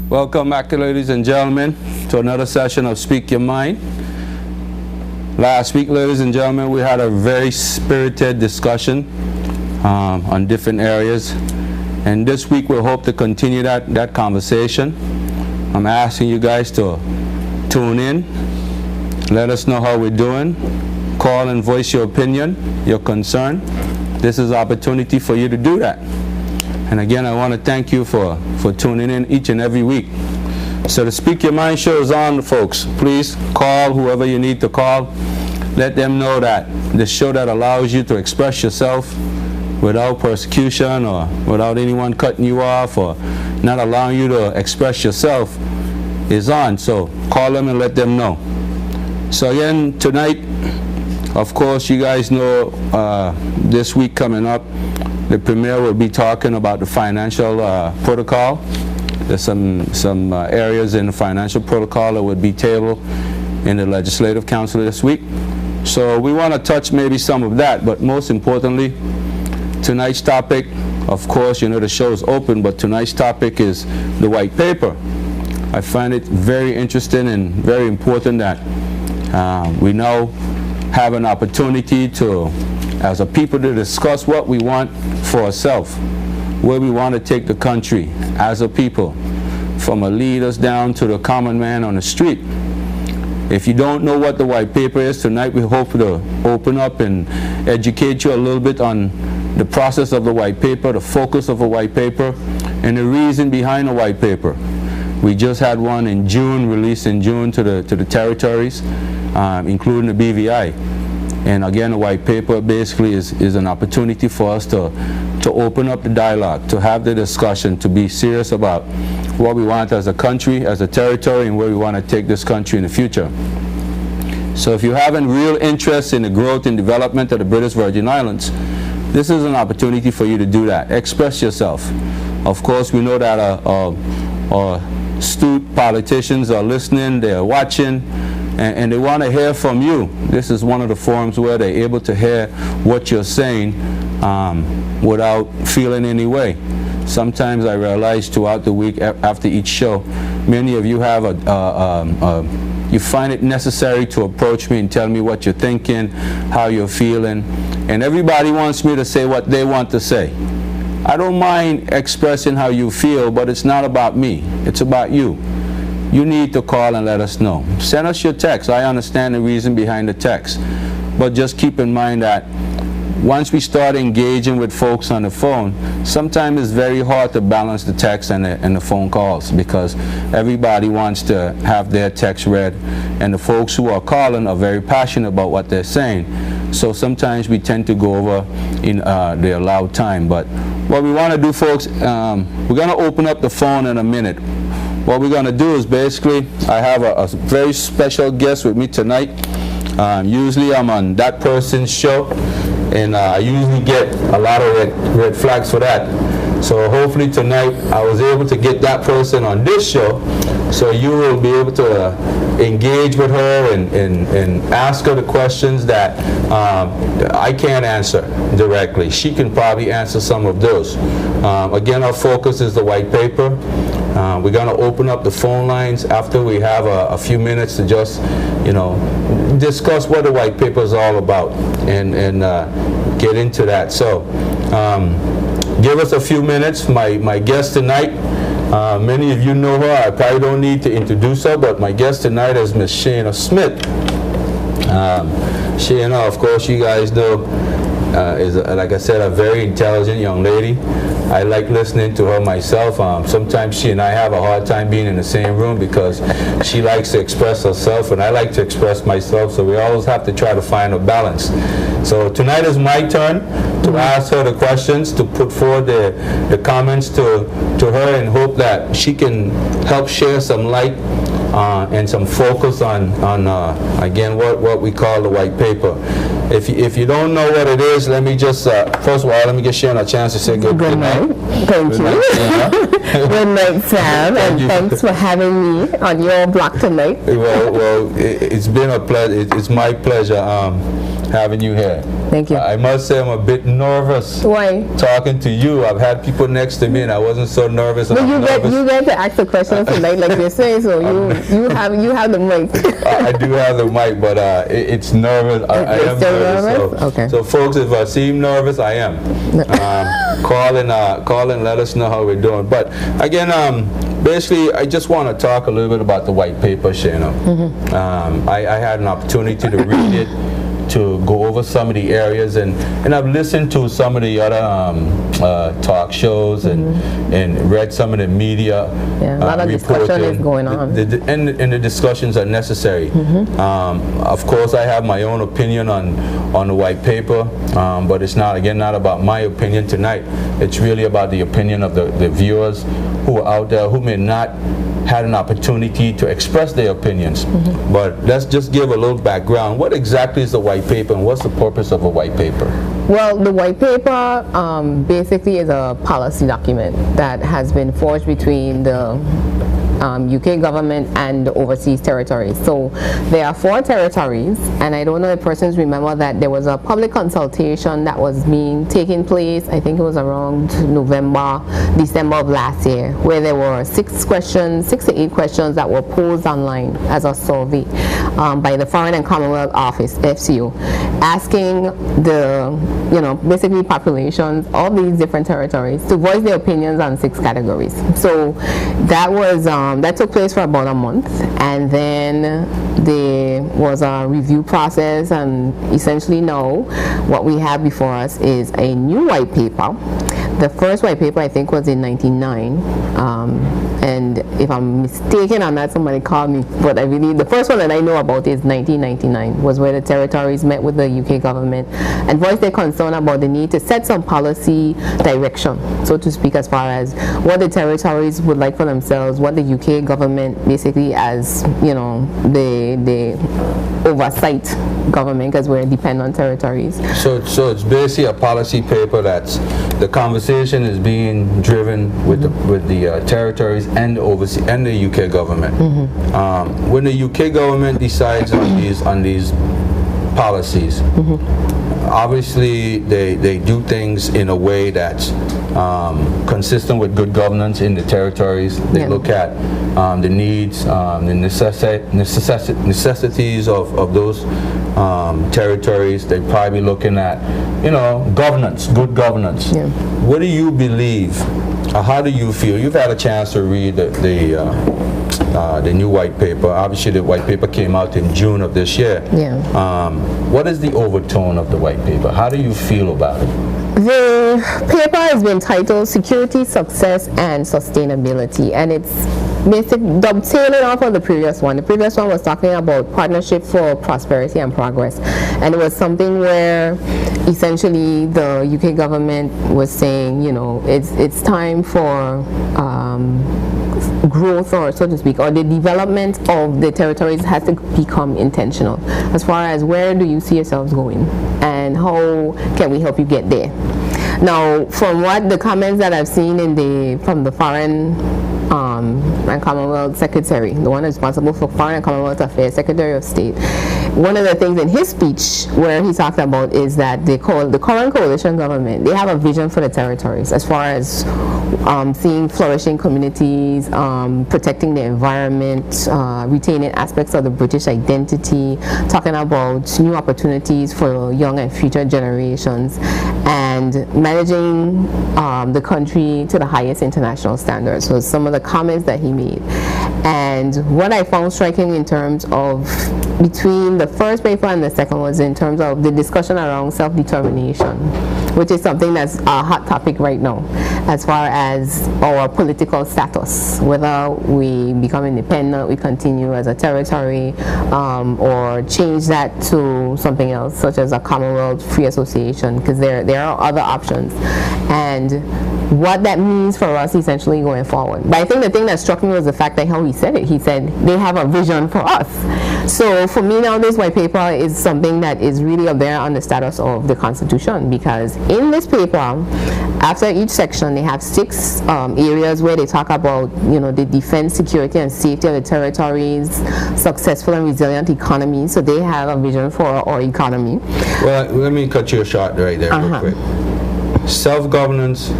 Welcome back, ladies and gentlemen, to another session of Speak Your Mind. Last week, ladies and gentlemen, we had a very spirited discussion on different areas. And this week, we hope to continue that conversation. I'm asking you guys to tune in, let us know how we're doing, call and voice your opinion, your concern. This is an opportunity for you to do that. And again, I want to thank you for tuning in each and every week. So the Speak Your Mind show is on, folks. Please call whoever you need to call. Let them know that the show that allows you to express yourself without persecution or without anyone cutting you off or not allowing you to express yourself is on. So call them and let them know. So again, tonight, of course, you guys know this week coming up, the Premier will be talking about the financial protocol. There's some areas in the financial protocol that would be tabled in the Legislative Council this week. So we want to touch maybe some of that, but most importantly, tonight's topic, of course, you know the show is open, but tonight's topic is the white paper. I find it very interesting and very important that we now have an opportunity to, as a people, to discuss what we want for ourselves, where we want to take the country as a people, from our leaders down to the common man on the street. If you don't know what the white paper is, tonight we hope to open up and educate you a little bit on the process of the white paper, the focus of a white paper, and the reason behind the white paper. We just had one in June, released in June to the territories, including the BVI. And again, the white paper basically is an opportunity for us to open up the dialogue, to have the discussion, to be serious about what we want as a country, as a territory, and where we want to take this country in the future. So if you have a real interest in the growth and development of the British Virgin Islands, this is an opportunity for you to do that. Express yourself. Of course, we know that our astute politicians are listening, they are watching, and they want to hear from you. This is one of the forums where they're able to hear what you're saying without feeling any way. Sometimes I realize throughout the week after each show, many of you have you find it necessary to approach me and tell me what you're thinking, how you're feeling, and everybody wants me to say what they want to say. I don't mind expressing how you feel, but it's not about me, it's about you. You need to call and let us know. Send us your text. I understand the reason behind the text, but just keep in mind that once we start engaging with folks on the phone, sometimes it's very hard to balance the text and the phone calls, because everybody wants to have their text read, and the folks who are calling are very passionate about what they're saying. So sometimes we tend to go over in the allowed time. But what we want to do, folks, we're going to open up the phone in a minute. What we're going to do is basically, I have a very special guest with me tonight. Usually I'm on that person's show, and I usually get a lot of red flags for that. So hopefully tonight I was able to get that person on this show, so you will be able to engage with her and ask her the questions that I can't answer directly. She can probably answer some of those. Again, our focus is the white paper. We're going to open up the phone lines after we have a few minutes to just, discuss what the white paper is all about and get into that. So give us a few minutes. My guest tonight, many of you know her. I probably don't need to introduce her, but my guest tonight is Miss Shana Smith. Shana, of course, you guys know, is, like I said, a very intelligent young lady. I like listening to her myself. Sometimes she and I have a hard time being in the same room because she likes to express herself and I like to express myself, so we always have to try to find a balance. So tonight is my turn to ask her the questions, to put forward the comments to her, and hope that she can help share some light and some focus on again, what we call the white paper. If you don't know what it is, let me just, first of all, let me give Shane a chance to say good night. Thank you. Good night, Sam, and thanks for having me on your block tonight. Well, it's been a pleasure. It's my pleasure having you here. Thank you. I must say I'm a bit nervous. Why? Talking to you. I've had people next to me and I wasn't so nervous. But you get to ask the questions tonight, like you're saying, so you have the mic. I do have the mic, but it's nervous. I am nervous. So, okay. So folks, if I seem nervous, I am. Call and let us know how we're doing. But again, basically, I just want to talk a little bit about the white paper, Shana. I had an opportunity to read it, to go over some of the areas, and I've listened to some of the other talk shows and read some of the media. Yeah, a lot of discussion is going on. And the discussions are necessary. Of course, I have my own opinion on the white paper, but it's not about my opinion tonight. It's really about the opinion of the viewers who are out there who may not had an opportunity to express their opinions. But let's just give a little background. What exactly is the white paper and what's the purpose of a white paper? Well, the white paper basically is a policy document that has been forged between the UK government and the overseas territories. So there are 4 territories, and I don't know if persons remember that there was a public consultation that was taking place, I think it was around December of last year, where there were 6 to 8 questions that were posed online as a survey by the Foreign and Commonwealth Office, FCO, asking the, basically populations of these different territories to voice their opinions on 6 categories. So that was that took place for about a month, and then there was a review process, and essentially now what we have before us is a new white paper. The first white paper, I think, was in 1999, and if I'm mistaken on that, somebody call me, but the first one that I know about is 1999, was where the territories met with the UK government and voiced their concern about the need to set some policy direction, so to speak, as far as what the territories would like for themselves, what the UK government basically, as the oversight government, because we're dependent territories. So it's basically a policy paper that's the conversation is being driven with the territories and the overseas and the UK government. When the UK government decides on these policies, obviously they do things in a way that's consistent with good governance in the territories. They look at the needs, the necessities of those territories. They're probably looking at, governance, good governance. What do you believe? How do you feel? You've had a chance to read the new white paper. Obviously, the white paper came out in June of this year. What is the overtone of the white paper? How do you feel about it? The paper has been titled Security, Success, and Sustainability, and it's basically dovetailing off of the previous one. The previous one was talking about Partnership for Prosperity and Progress, and it was something where essentially the UK government was saying, it's time for growth, or so to speak, or the development of the territories has to become intentional as far as where do you see yourselves going and how can we help you get there. Now, from what the comments that I've seen from the Foreign and Commonwealth Secretary, the one responsible for Foreign and Commonwealth Affairs, Secretary of State, one of the things in his speech where he talked about is that the current coalition government, they have a vision for the territories as far as seeing flourishing communities, protecting the environment, retaining aspects of the British identity, talking about new opportunities for young and future generations, and managing the country to the highest international standards. So some of the comments that he made. And what I found striking in terms of between the first paper and the second was in terms of the discussion around self-determination, which is something that's a hot topic right now. as far as our political status, whether we become independent, we continue as a territory, or change that to something else, such as a Commonwealth Free Association, because there are other options, and what that means for us essentially going forward. But I think the thing that struck me was the fact that how he said it. He said they have a vision for us. So for me now, this white paper is something that is really up there on the status of the Constitution, because in this paper, after each section, they have 6 areas where they talk about, the defense, security, and safety of the territories, successful and resilient economy. So they have a vision for our economy. Well, let me cut you short right there real quick. Self-governance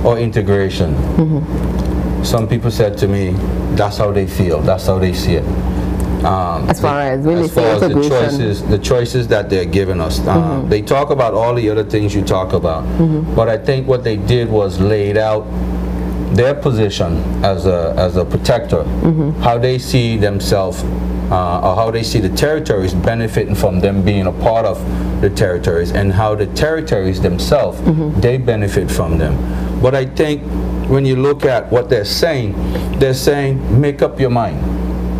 or integration. Some people said to me, that's how they feel, that's how they see it. As far as when they say integration, the choices that they're giving us. They talk about all the other things you talk about, but I think what they did was laid out their position as a protector, how they see themselves, or how they see the territories benefiting from them being a part of the territories, and how the territories themselves, they benefit from them. But I think when you look at what they're saying make up your mind.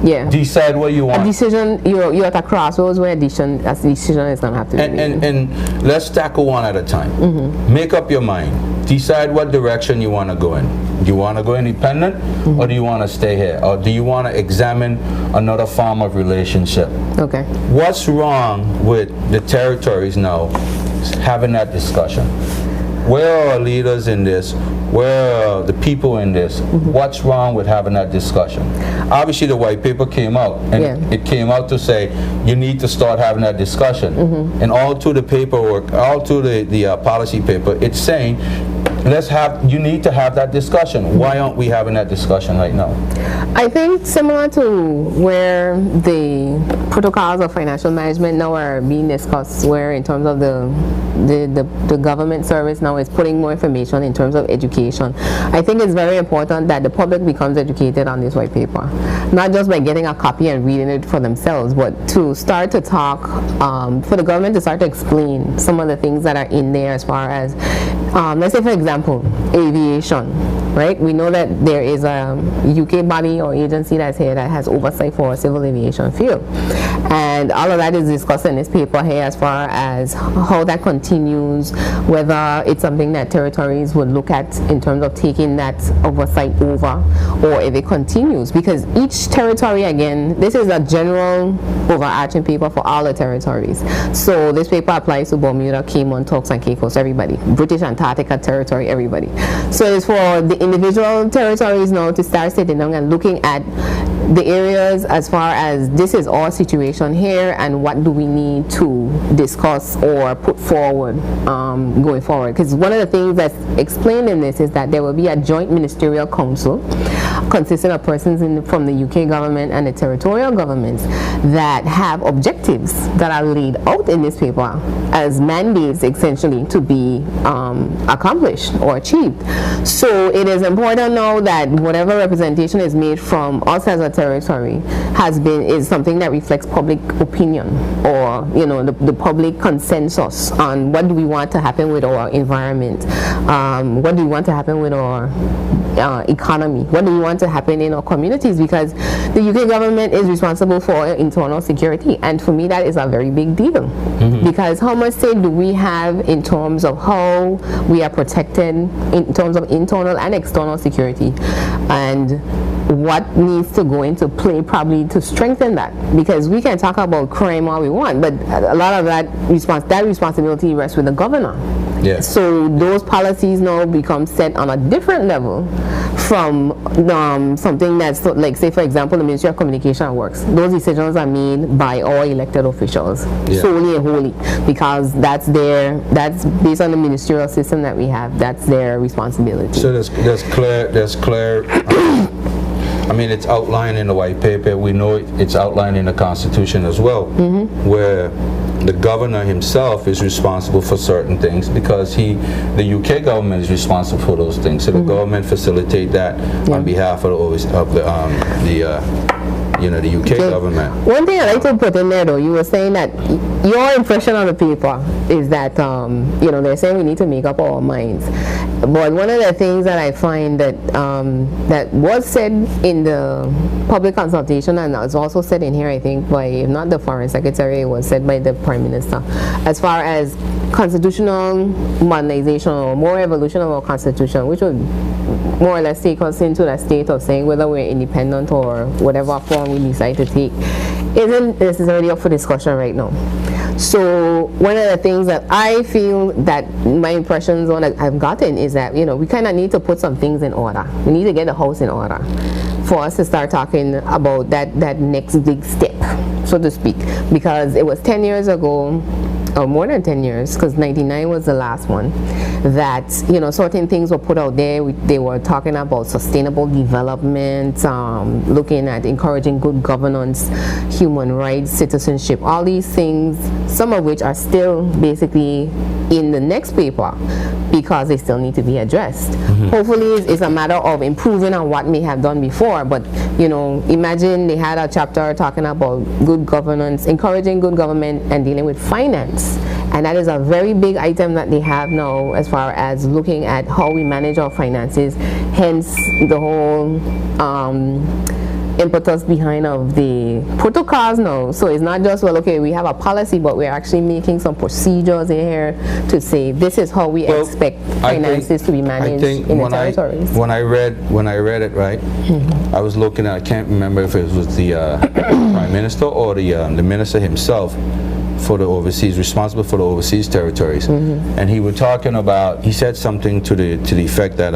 Yeah. Decide what you want. A decision, you're at a crossroads where a decision is going to have to be made. And let's tackle one at a time. Make up your mind. Decide what direction you want to go in. Do you want to go independent, or do you want to stay here? Or do you want to examine another form of relationship? Okay. What's wrong with the territories now having that discussion? Where are our leaders in this? Where are the people in this? What's wrong with having that discussion? Obviously, the white paper came out, and it came out to say you need to start having that discussion. And all through the paperwork, all through the policy paper, it's saying you need to have that discussion. Why aren't we having that discussion right now? I think similar to where the protocols of financial management now are being discussed, where in terms of the government service now is putting more information in terms of education. I think it's very important that the public becomes educated on this white paper, not just by getting a copy and reading it for themselves, but to start to talk, for the government to start to explain some of the things that are in there, as far as let's say, for example, aviation, right? We know that there is a UK body or agency that's here that has oversight for civil aviation field, and all of that is discussed in this paper here, as far as how that continues, whether it's something that territories would look at in terms of taking that oversight over, or if it continues, because each territory, again, this is a general overarching paper for all the territories. So this paper applies to Bermuda, Cayman, Turks and Caicos, everybody, British Antarctica territory, everybody. So it's for the individual territories now to start sitting down and looking at the areas as far as this is our situation here, and what do we need to discuss or put forward going forward. Because one of the things that's explained in this is that there will be a joint ministerial council consisting of persons from the UK government and the territorial governments that have objectives that are laid out in this paper as mandates, essentially, to be accomplished or achieved. So it is important now that whatever representation is made from us as a territory is something that reflects public opinion, or the public consensus on what do we want to happen with our environment, what do we want to happen with our economy, what do we want to happen in our communities, because the UK government is responsible for internal security, and for me that is a very big deal. Because how much say do we have in terms of how we are protected in terms of internal and external security, and what needs to go into play probably to strengthen that, because we can talk about crime all we want, but a lot of that responsibility rests with the governor. So those policies now become set on a different level from something that's like, say for example, the Ministry of Communication and Works. Those decisions are made by our elected officials solely and wholly, because that's based on the ministerial system that we have. That's their responsibility. So there's clear I mean, it's outlined in the white paper. We know it's outlined in the Constitution as well, where the governor himself is responsible for certain things, because the UK government is responsible for those things. So the government facilitate that on behalf of the the UK government. One thing I'd like to put in there, though, you were saying that your impression on the paper is that, they're saying we need to make up our minds. But one of the things that I find that that was said in the public consultation, and was also said in here, I think, by, if not the Foreign Secretary, it was said by the Prime Minister, as far as constitutional modernization or more evolution of our constitution, which would more or less take us into that state of saying whether we're independent or whatever form we decide to take, isn't necessarily up for discussion right now. So one of the things that I feel that my impressions on I've gotten is that, we kind of need to put some things in order. We need to get the house in order for us to start talking about that next big step, so to speak, because it was 10 years ago, or more than 10 years, because 99 was the last one, that certain things were put out there. They were talking about sustainable development, looking at encouraging good governance, human rights, citizenship, all these things, some of which are still basically in the next paper because they still need to be addressed. Hopefully it's a matter of improving on what may have done before, but imagine they had a chapter talking about good governance, encouraging good government, and dealing with finance. And that is a very big item that they have now as far as looking at how we manage our finances, hence the whole impetus behind of the protocols now. So it's not just, well, okay, we have a policy, but we're actually making some procedures in here to say this is how we expect finances to be managed in the territories. When I read it, right, I was looking at, I can't remember if it was the Prime Minister or the Minister himself for the overseas, responsible for the overseas territories, and he was talking about, he said something to the effect that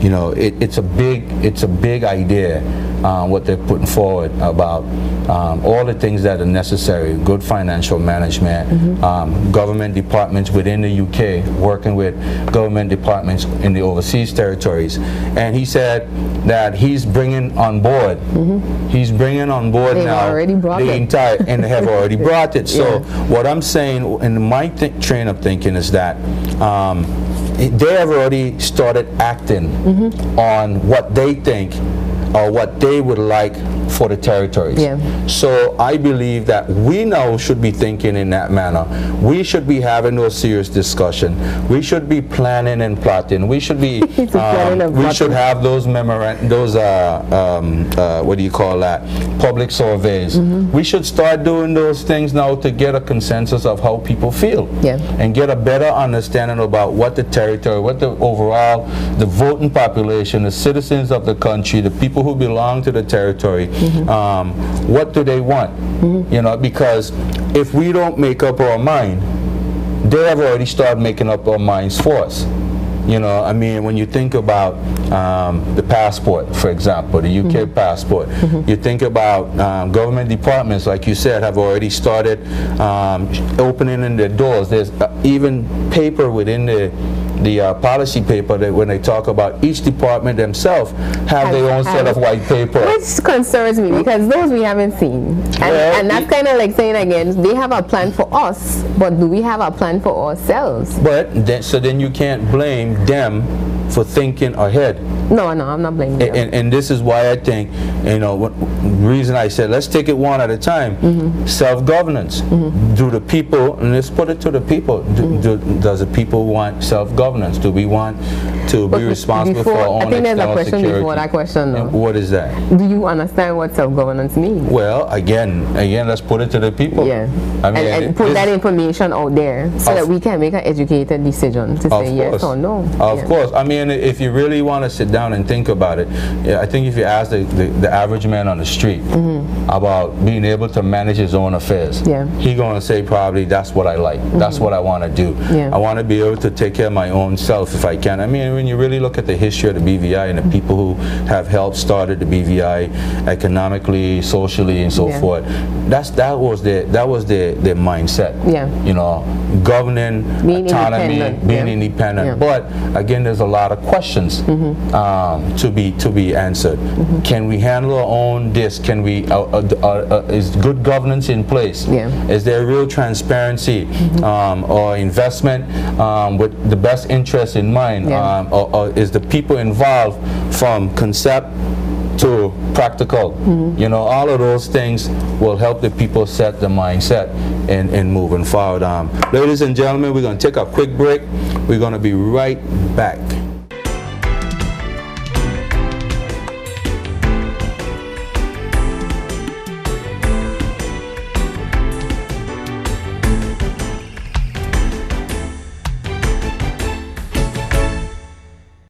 it's a big idea what they're putting forward about all the things that are necessary, good financial management, government departments within the UK working with government departments in the overseas territories. And he said that he's bringing on board, now the entire, and they have already brought it. So what I'm saying in my train of thinking is that they have already started acting on what they think or what they would like for the territories. So I believe that we now should be thinking in that manner. We should be having those serious discussion. We should be planning and plotting. We should be we should have those what do you call that, public surveys. We should start doing those things now to get a consensus of how people feel and get a better understanding about what the territory, what the overall, the voting population, the citizens of the country, the people who belong to the territory, what do they want? Because if we don't make up our mind, they have already started making up our minds for us. I mean, when you think about the passport, for example, the UK passport, you think about government departments, like you said, have already started opening in their doors. There's even paper within the policy paper that when they talk about each department themselves have their own set of white paper. Which concerns me because those we haven't seen. And that's kind of like saying again, they have a plan for us, but do we have a plan for ourselves? But so then you can't blame them for thinking ahead. No, I'm not blaming them. And this is why I think, reason I said let's take it one at a time. Self-governance. Do the people, and let's put it to the people, does the people want self-governance? Do we want to be responsible for our own external security? I think there's a question before that question though. What is that? Do you understand what self-governance means? Well, again, let's put it to the people. Yeah. I mean, and put that information out there so that we can make an educated decision to say yes or no. Of course. I mean, if you really want to sit down and think about it, I think if you ask the average man on the street about being able to manage his own affairs, he's going to say probably that's what I like. That's what I want to do. I want to be able to take care of my own self if I can. I mean, when you really look at the history of the BVI and the people who have helped started the BVI economically, socially, and so forth, that was their mindset. Governing, autonomy, being independent. But again, there's a lot of questions to be answered. Can we handle our own this? Can we? Is good governance in place? Is there real transparency or investment with the best interest in mind? Or is the people involved from concept to practical. You know, all of those things will help the people set the mindset in moving forward. Ladies and gentlemen, we're going to take a quick break. We're going to be right back.